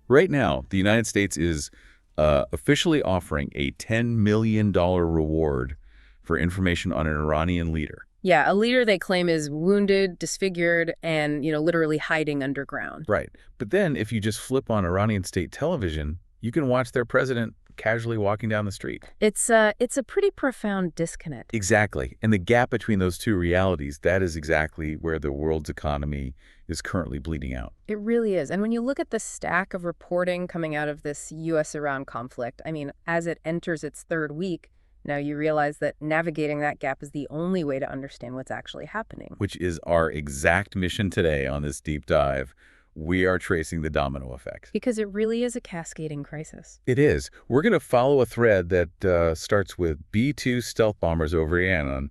Right now, the United States is officially offering a $10 million reward for information on an Iranian leader. Yeah, a leader they claim is wounded, disfigured, and, literally hiding underground. Right. But then if you just flip on Iranian state television, you can watch their president casually walking down the street. It's a pretty profound disconnect. Exactly. And the gap between those two realities, that is exactly where the world's economy is currently bleeding out. It really is. And when you look at the stack of reporting coming out of this U.S.-Iran conflict, I mean, as it enters its third week, now you realize that navigating that gap is the only way to understand what's actually happening. Which is our exact mission today on this deep dive. We are tracing the domino effect. Because it really is a cascading crisis. It is. We're going to follow a thread that starts with B-2 stealth bombers over Yemen,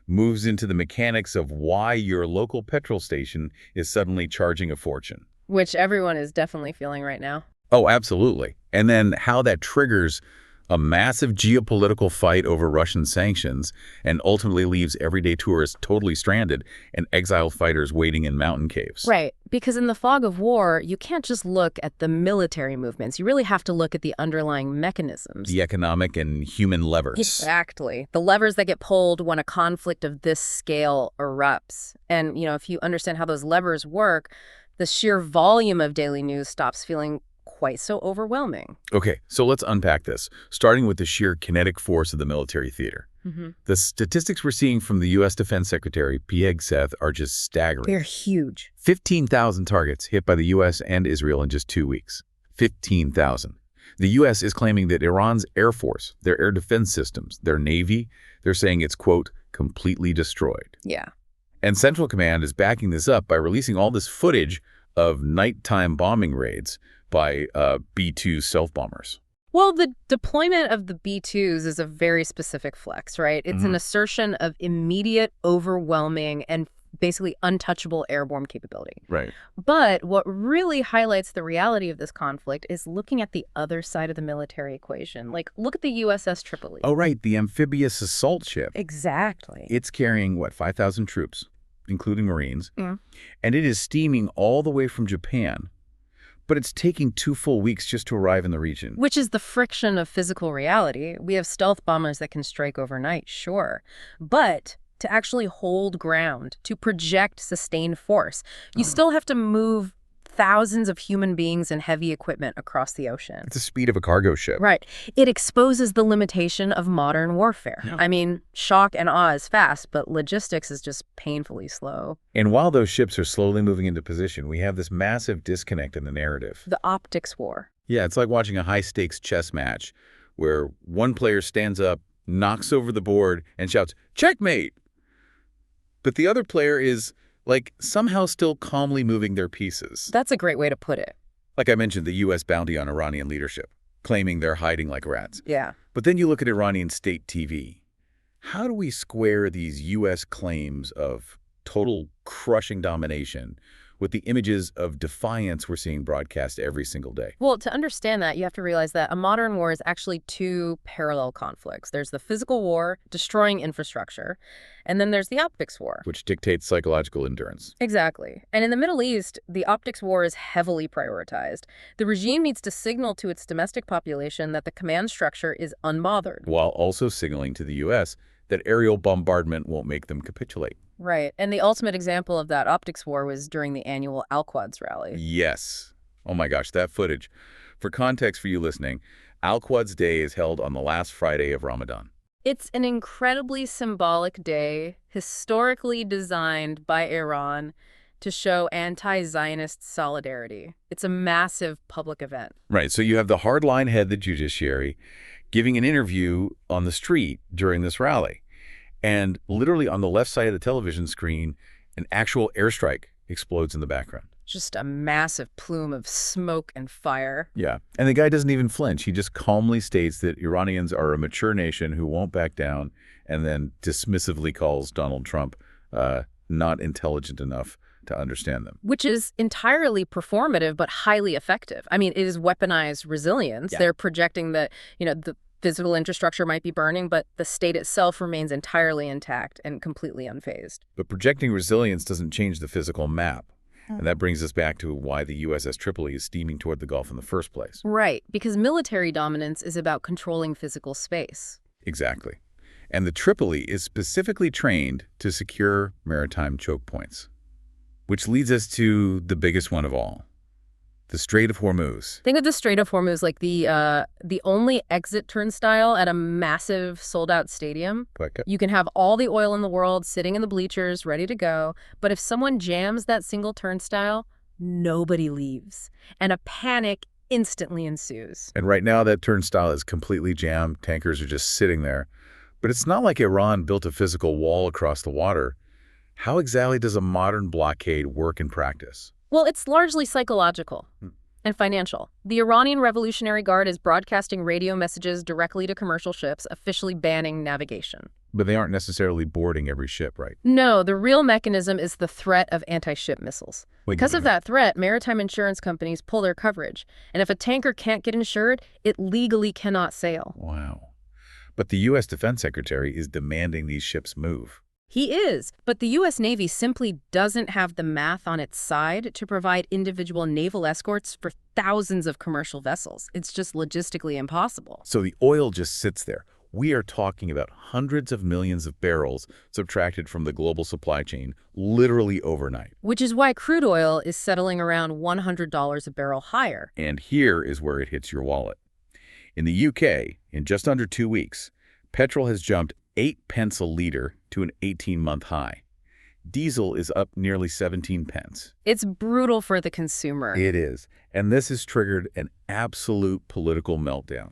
moves into the mechanics of why your local petrol station is suddenly charging a fortune. Which everyone is definitely feeling right now. Oh, absolutely. And then how that triggers a massive geopolitical fight over Russian sanctions and ultimately leaves everyday tourists totally stranded and exiled fighters waiting in mountain caves. Right, because in the fog of war, you can't just look at the military movements. You really have to look at the underlying mechanisms. The economic and human levers. Exactly. The levers that get pulled when a conflict of this scale erupts. And, if you understand how those levers work, the sheer volume of daily news stops feeling quite so overwhelming. Okay, so let's unpack this, starting with the sheer kinetic force of the military theater. The statistics we're seeing from the U.S. Defense Secretary, Seth, are just staggering. They're huge. 15,000 targets hit by the U.S. and Israel in just 2 weeks. 15,000. The U.S. is claiming that Iran's Air Force, their air defense systems, their Navy, they're saying it's, quote, completely destroyed. Yeah. And Central Command is backing this up by releasing all this footage of nighttime bombing raids by B-2 stealth bombers. Well, the deployment of the B-2s is a very specific flex, right? It's an assertion of immediate, overwhelming, and basically untouchable airborne capability. Right. But what really highlights the reality of this conflict is looking at the other side of the military equation. Like, look at the USS Tripoli. Oh, right, the amphibious assault ship. Exactly. It's carrying, 5,000 troops, including Marines, and it is steaming all the way from Japan. But it's taking 2 full weeks just to arrive in the region. Which is the friction of physical reality. We have stealth bombers that can strike overnight, sure. But to actually hold ground, to project sustained force, you still have to move thousands of human beings and heavy equipment across the ocean. It's the speed of a cargo ship. Right. It exposes the limitation of modern warfare. Yeah. I mean, shock and awe is fast, but logistics is just painfully slow. And while those ships are slowly moving into position, we have this massive disconnect in the narrative. The optics war. Yeah, it's like watching a high-stakes chess match where one player stands up, knocks over the board, and shouts, "Checkmate!" But the other player is, somehow still calmly moving their pieces. That's a great way to put it. Like I mentioned, the U.S. bounty on Iranian leadership, claiming they're hiding like rats. Yeah. But then you look at Iranian state TV. How do we square these U.S. claims of total crushing domination with the images of defiance we're seeing broadcast every single day? Well, to understand that, you have to realize that a modern war is actually 2 parallel conflicts. There's the physical war, destroying infrastructure, and then there's the optics war. Which dictates psychological endurance. Exactly. And in the Middle East, the optics war is heavily prioritized. The regime needs to signal to its domestic population that the command structure is unbothered. While also signaling to the U.S. that aerial bombardment won't make them capitulate. Right. And the ultimate example of that optics war was during the annual Al-Quds rally. Yes. Oh my gosh, that footage. For context for you listening, Al-Quds Day is held on the last Friday of Ramadan. It's an incredibly symbolic day, historically designed by Iran to show anti-Zionist solidarity. It's a massive public event. Right, so you have the hardline head of the judiciary giving an interview on the street during this rally. And literally on the left side of the television screen, an actual airstrike explodes in the background. Just a massive plume of smoke and fire. Yeah, and the guy doesn't even flinch. He just calmly states that Iranians are a mature nation who won't back down, and then dismissively calls Donald Trump not intelligent enough to understand them. Which is entirely performative, but highly effective. I mean, it is weaponized resilience. Yeah. They're projecting that, the physical infrastructure might be burning, but the state itself remains entirely intact and completely unfazed. But projecting resilience doesn't change the physical map. And that brings us back to why the USS Tripoli is steaming toward the Gulf in the first place. Right, because military dominance is about controlling physical space. Exactly. And the Tripoli is specifically trained to secure maritime choke points. Which leads us to the biggest one of all, the Strait of Hormuz. Think of the Strait of Hormuz like the only exit turnstile at a massive sold-out stadium. You can have all the oil in the world sitting in the bleachers, ready to go, but if someone jams that single turnstile, nobody leaves, and a panic instantly ensues. And right now that turnstile is completely jammed. Tankers are just sitting there. But it's not like Iran built a physical wall across the water. How exactly does a modern blockade work in practice? Well, it's largely psychological and financial. The Iranian Revolutionary Guard is broadcasting radio messages directly to commercial ships, officially banning navigation. But they aren't necessarily boarding every ship, right? No, the real mechanism is the threat of anti-ship missiles. Because of that threat, maritime insurance companies pull their coverage. And if a tanker can't get insured, it legally cannot sail. Wow. But the U.S. Defense Secretary is demanding these ships move. He is, but the U.S. Navy simply doesn't have the math on its side to provide individual naval escorts for thousands of commercial vessels. It's just logistically impossible. So the oil just sits there. We are talking about hundreds of millions of barrels subtracted from the global supply chain literally overnight. Which is why crude oil is settling around $100 a barrel higher. And here is where it hits your wallet. In the UK, in just under 2 weeks, petrol has jumped 8 pence a liter to an 18-month high. Diesel is up nearly 17 pence. It's brutal for the consumer. It is. And this has triggered an absolute political meltdown.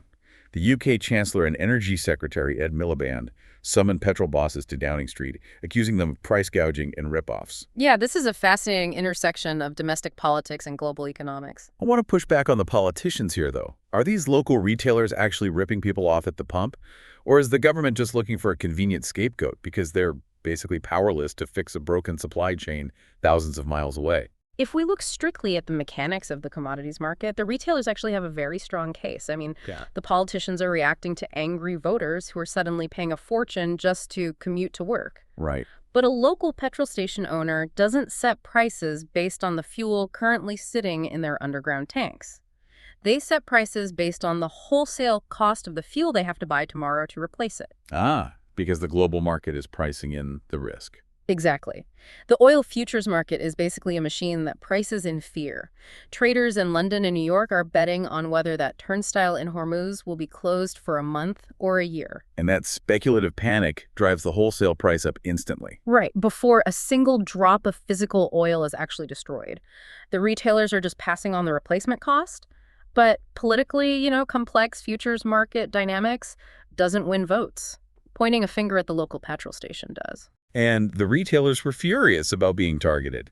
The UK Chancellor and Energy Secretary Ed Miliband summoned petrol bosses to Downing Street, accusing them of price gouging and ripoffs. Yeah, this is a fascinating intersection of domestic politics and global economics. I want to push back on the politicians here, though. Are these local retailers actually ripping people off at the pump? Or is the government just looking for a convenient scapegoat because they're basically powerless to fix a broken supply chain thousands of miles away? If we look strictly at the mechanics of the commodities market, the retailers actually have a very strong case. I mean, the politicians are reacting to angry voters who are suddenly paying a fortune just to commute to work. Right. But a local petrol station owner doesn't set prices based on the fuel currently sitting in their underground tanks. They set prices based on the wholesale cost of the fuel they have to buy tomorrow to replace it. Ah, because the global market is pricing in the risk. Exactly. The oil futures market is basically a machine that prices in fear. Traders in London and New York are betting on whether that turnstile in Hormuz will be closed for a month or a year. And that speculative panic drives the wholesale price up instantly. Right, before a single drop of physical oil is actually destroyed. The retailers are just passing on the replacement cost. But politically, complex futures market dynamics doesn't win votes. Pointing a finger at the local petrol station does. And the retailers were furious about being targeted.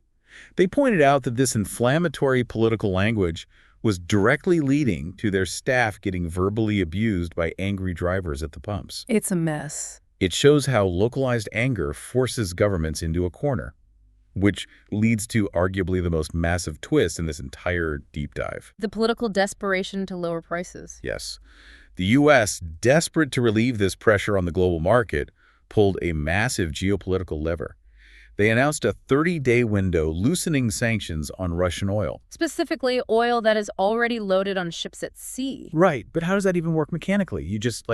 They pointed out that this inflammatory political language was directly leading to their staff getting verbally abused by angry drivers at the pumps. It's a mess. It shows how localized anger forces governments into a corner, which leads to arguably the most massive twist in this entire deep dive. The political desperation to lower prices. Yes. The U.S., desperate to relieve this pressure on the global market, pulled a massive geopolitical lever. They announced a 30-day window loosening sanctions on Russian oil. Specifically, oil that is already loaded on ships at sea. Right, but how does that even work mechanically? You just,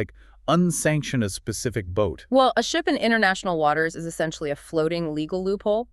unsanction a specific boat. Well, a ship in international waters is essentially a floating legal loophole.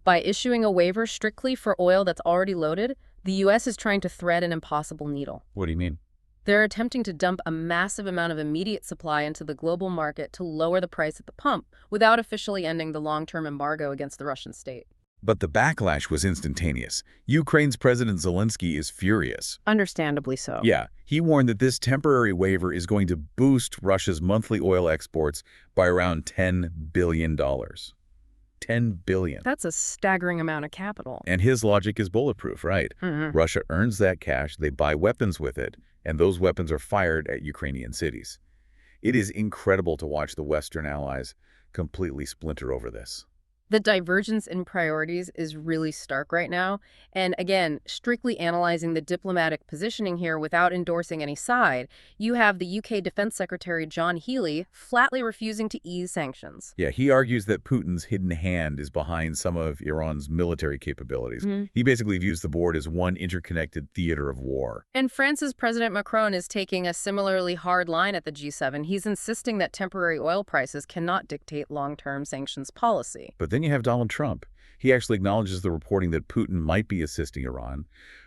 By issuing a waiver strictly for oil that's already loaded, the U.S. is trying to thread an impossible needle. What do you mean? They're attempting to dump a massive amount of immediate supply into the global market to lower the price at the pump without officially ending the long-term embargo against the Russian state. But the backlash was instantaneous. Ukraine's President Zelensky is furious. Understandably so. Yeah, he warned that this temporary waiver is going to boost Russia's monthly oil exports by around $10 billion. $10 billion. That's a staggering amount of capital. And his logic is bulletproof, right? Russia earns that cash, they buy weapons with it, and those weapons are fired at Ukrainian cities. It is incredible to watch the Western allies completely splinter over this. The divergence in priorities is really stark right now. And again, strictly analyzing the diplomatic positioning here without endorsing any side, you have the UK Defense Secretary John Healey flatly refusing to ease sanctions. Yeah, he argues that Putin's hidden hand is behind some of Iran's military capabilities. He basically views the board as one interconnected theater of war. And France's President Macron is taking a similarly hard line at the G7. He's insisting that temporary oil prices cannot dictate long-term sanctions policy. But then you have Donald Trump. He actually acknowledges the reporting that Putin might be assisting Iran,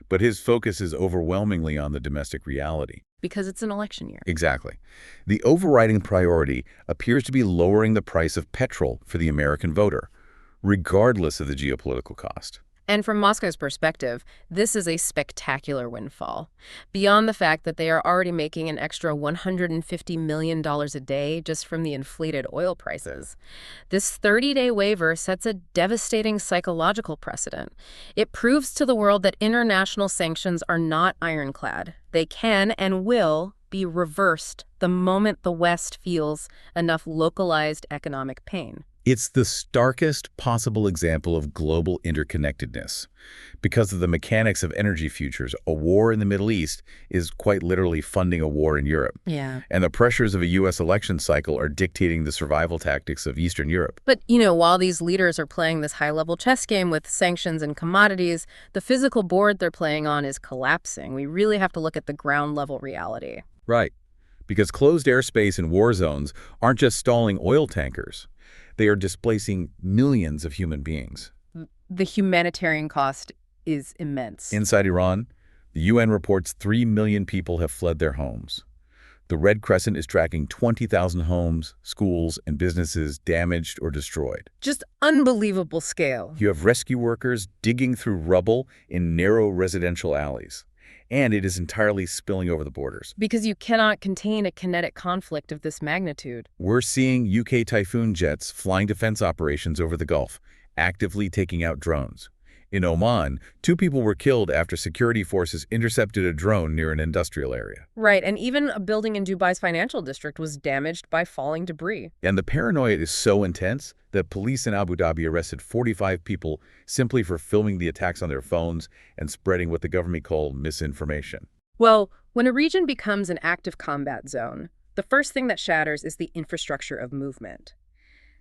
but his focus is overwhelmingly on the domestic reality. Because it's an election year. Exactly. The overriding priority appears to be lowering the price of petrol for the American voter, regardless of the geopolitical cost. And from Moscow's perspective, this is a spectacular windfall. Beyond the fact that they are already making an extra $150 million a day just from the inflated oil prices. This 30-day waiver sets a devastating psychological precedent. It proves to the world that international sanctions are not ironclad. They can and will be reversed the moment the West feels enough localized economic pain. It's the starkest possible example of global interconnectedness. Because of the mechanics of energy futures, a war in the Middle East is quite literally funding a war in Europe. Yeah. And the pressures of a U.S. election cycle are dictating the survival tactics of Eastern Europe. But, while these leaders are playing this high-level chess game with sanctions and commodities, the physical board they're playing on is collapsing. We really have to look at the ground-level reality. Right. Because closed airspace and war zones aren't just stalling oil tankers. They are displacing millions of human beings. The humanitarian cost is immense. Inside Iran, the UN reports 3 million people have fled their homes. The Red Crescent is tracking 20,000 homes, schools, and businesses damaged or destroyed. Just unbelievable scale. You have rescue workers digging through rubble in narrow residential alleys. And it is entirely spilling over the borders. Because you cannot contain a kinetic conflict of this magnitude. We're seeing UK Typhoon jets flying defense operations over the Gulf, actively taking out drones. In Oman, 2 people were killed after security forces intercepted a drone near an industrial area. Right, and even a building in Dubai's financial district was damaged by falling debris. And the paranoia is so intense that police in Abu Dhabi arrested 45 people simply for filming the attacks on their phones and spreading what the government called misinformation. Well, when a region becomes an active combat zone, the first thing that shatters is the infrastructure of movement.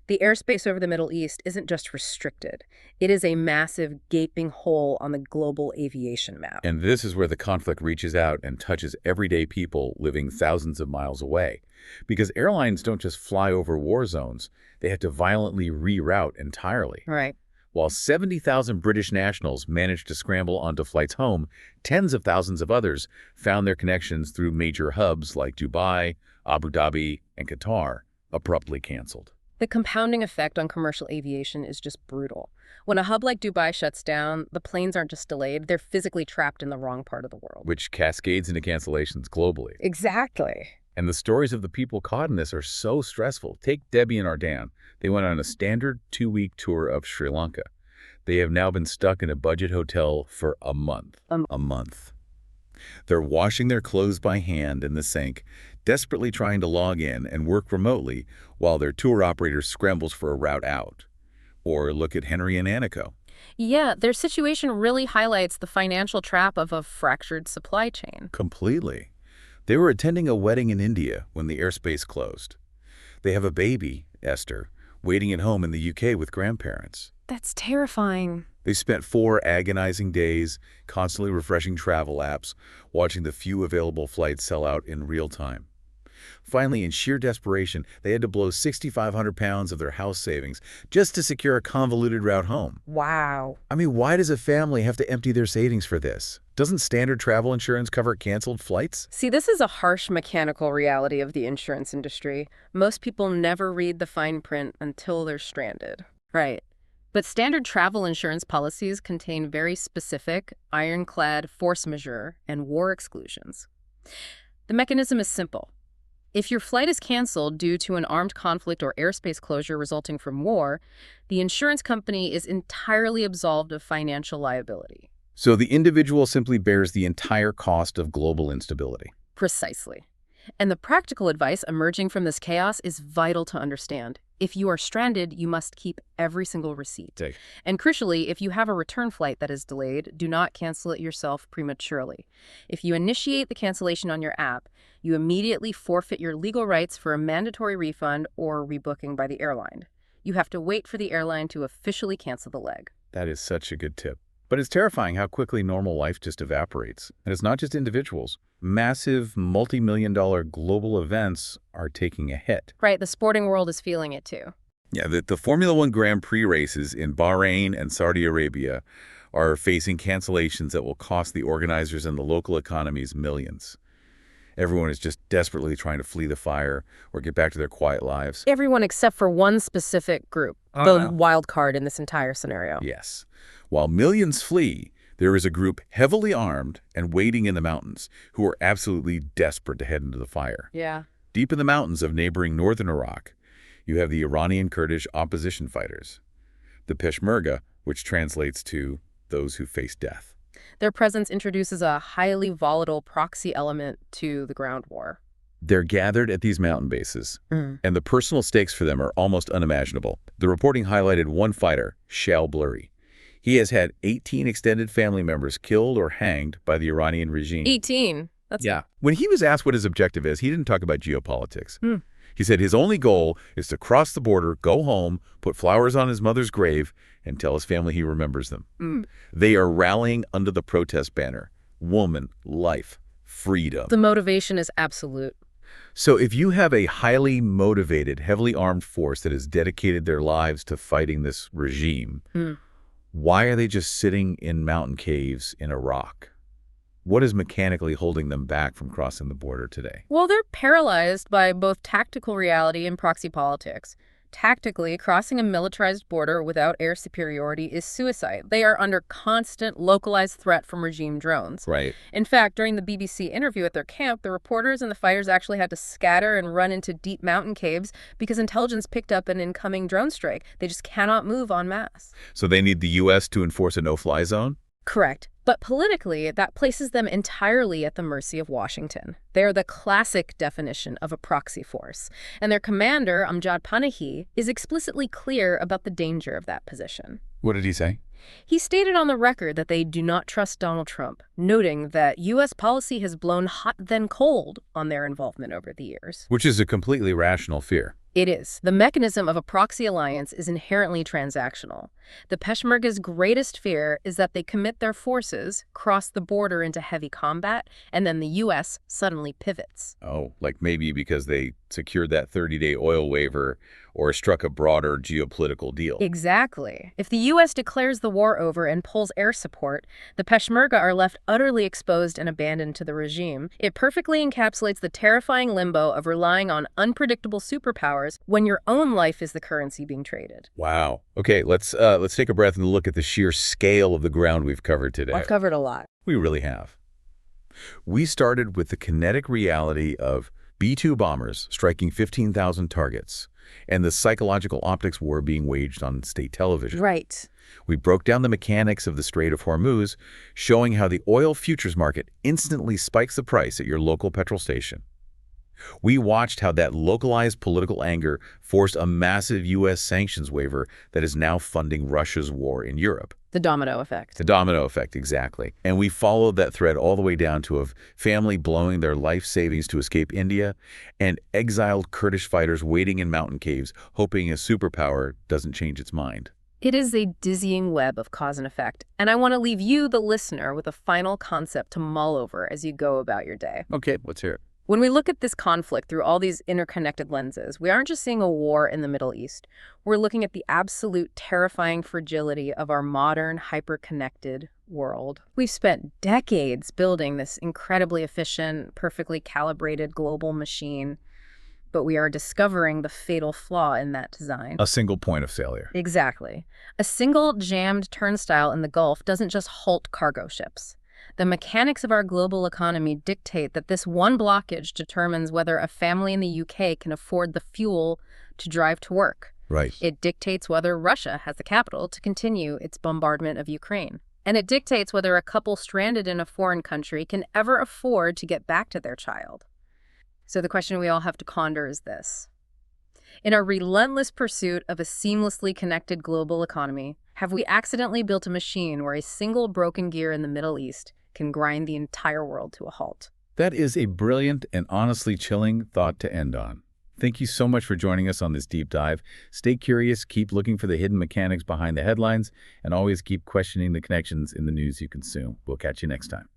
The airspace over the Middle East isn't just restricted. It is a massive, gaping hole on the global aviation map. And this is where the conflict reaches out and touches everyday people living thousands of miles away. Because airlines don't just fly over war zones, they have to violently reroute entirely. Right. While 70,000 British nationals managed to scramble onto flights home, tens of thousands of others found their connections through major hubs like Dubai, Abu Dhabi, and Qatar abruptly canceled. The compounding effect on commercial aviation is just brutal. When a hub like Dubai shuts down, the planes aren't just delayed, they're physically trapped in the wrong part of the world. Which cascades into cancellations globally. Exactly. And the stories of the people caught in this are so stressful. Take Debbie and Ardan. They went on a standard 2-week tour of Sri Lanka. They have now been stuck in a budget hotel for a month. A month. They're washing their clothes by hand in the sink, desperately trying to log in and work remotely while their tour operator scrambles for a route out. Or look at Henry and Aniko. Yeah, their situation really highlights the financial trap of a fractured supply chain. Completely. They were attending a wedding in India when the airspace closed. They have a baby, Esther, waiting at home in the UK with grandparents. That's terrifying. They spent 4 agonizing days constantly refreshing travel apps, watching the few available flights sell out in real time. Finally, in sheer desperation, they had to blow 6,500 pounds of their house savings just to secure a convoluted route home. Wow. I mean, why does a family have to empty their savings for this? Doesn't standard travel insurance cover canceled flights? See, this is a harsh mechanical reality of the insurance industry. Most people never read the fine print until they're stranded. Right. But standard travel insurance policies contain very specific, ironclad force majeure and war exclusions. The mechanism is simple. If your flight is canceled due to an armed conflict or airspace closure resulting from war, the insurance company is entirely absolved of financial liability. So the individual simply bears the entire cost of global instability. Precisely. And the practical advice emerging from this chaos is vital to understand. If you are stranded, you must keep every single receipt. Take. And crucially, if you have a return flight that is delayed, do not cancel it yourself prematurely. If you initiate the cancellation on your app, you immediately forfeit your legal rights for a mandatory refund or rebooking by the airline. You have to wait for the airline to officially cancel the leg. That is such a good tip. But it's terrifying how quickly normal life just evaporates. And it's not just individuals. Massive, multi-million-dollar global events are taking a hit. Right, the sporting world is feeling it too. Yeah, the Formula One Grand Prix races in Bahrain and Saudi Arabia are facing cancellations that will cost the organizers and the local economies millions. Everyone is just desperately trying to flee the fire or get back to their quiet lives. Everyone except for one specific group, the wild card in this entire scenario. Yes. While millions flee, there is a group heavily armed and waiting in the mountains who are absolutely desperate to head into the fire. Yeah. Deep in the mountains of neighboring northern Iraq, you have the Iranian Kurdish opposition fighters, the Peshmerga, which translates to those who face death. Their presence introduces a highly volatile proxy element to the ground war. They're gathered at these mountain bases, and the personal stakes for them are almost unimaginable. The reporting highlighted one fighter, Shal Bluri. He has had 18 extended family members killed or hanged by the Iranian regime. 18? Yeah. When he was asked what his objective is, he didn't talk about geopolitics. He said his only goal is to cross the border, go home, put flowers on his mother's grave, and tell his family he remembers them. They are rallying under the protest banner. Woman, life, freedom. The motivation is absolute. So if you have a highly motivated, heavily armed force that has dedicated their lives to fighting this regime, why are they just sitting in mountain caves in Iraq? What is mechanically holding them back from crossing the border today? Well, they're paralyzed by both tactical reality and proxy politics. Tactically, crossing a militarized border without air superiority is suicide. They are under constant localized threat from regime drones. Right. In fact, during the BBC interview at their camp, the reporters and the fighters actually had to scatter and run into deep mountain caves because intelligence picked up an incoming drone strike. They just cannot move en masse. So they need the U.S. to enforce a no-fly zone? Correct. But politically, that places them entirely at the mercy of Washington. They are the classic definition of a proxy force. And their commander, Amjad Panahi, is explicitly clear about the danger of that position. What did he say? He stated on the record that they do not trust Donald Trump, noting that U.S. policy has blown hot then cold on their involvement over the years. Which is a completely rational fear. It is. The mechanism of a proxy alliance is inherently transactional. The Peshmerga's greatest fear is that they commit their forces, cross the border into heavy combat, and then the U.S. suddenly pivots. Oh, like maybe because they secured that 30-day oil waiver or struck a broader geopolitical deal. Exactly. If the U.S. declares the war over and pulls air support, the Peshmerga are left utterly exposed and abandoned to the regime. It perfectly encapsulates the terrifying limbo of relying on unpredictable superpowers when your own life is the currency being traded. Wow. Okay, let's take a breath and look at the sheer scale of the ground we've covered today. I've covered a lot. We really have. We started with the kinetic reality of B-2 bombers striking 15,000 targets and the psychological optics war being waged on state television. Right. We broke down the mechanics of the Strait of Hormuz, showing how the oil futures market instantly spikes the price at your local petrol station. We watched how that localized political anger forced a massive U.S. sanctions waiver that is now funding Russia's war in Europe. The domino effect. The domino effect, exactly. And we followed that thread all the way down to a family blowing their life savings to escape India and exiled Kurdish fighters waiting in mountain caves, hoping a superpower doesn't change its mind. It is a dizzying web of cause and effect, and I want to leave you, the listener, with a final concept to mull over as you go about your day. Okay, let's hear it. When we look at this conflict through all these interconnected lenses, we aren't just seeing a war in the Middle East. We're looking at the absolute terrifying fragility of our modern, hyper-connected world. We've spent decades building this incredibly efficient, perfectly calibrated global machine, but we are discovering the fatal flaw in that design. A single point of failure. Exactly. A single jammed turnstile in the Gulf doesn't just halt cargo ships. The mechanics of our global economy dictate that this one blockage determines whether a family in the UK can afford the fuel to drive to work. Right. It dictates whether Russia has the capital to continue its bombardment of Ukraine. And it dictates whether a couple stranded in a foreign country can ever afford to get back to their child. So the question we all have to ponder is this. In our relentless pursuit of a seamlessly connected global economy, have we accidentally built a machine where a single broken gear in the Middle East can grind the entire world to a halt? That is a brilliant and honestly chilling thought to end on. Thank you so much for joining us on this deep dive. Stay curious, keep looking for the hidden mechanics behind the headlines, and always keep questioning the connections in the news you consume. We'll catch you next time.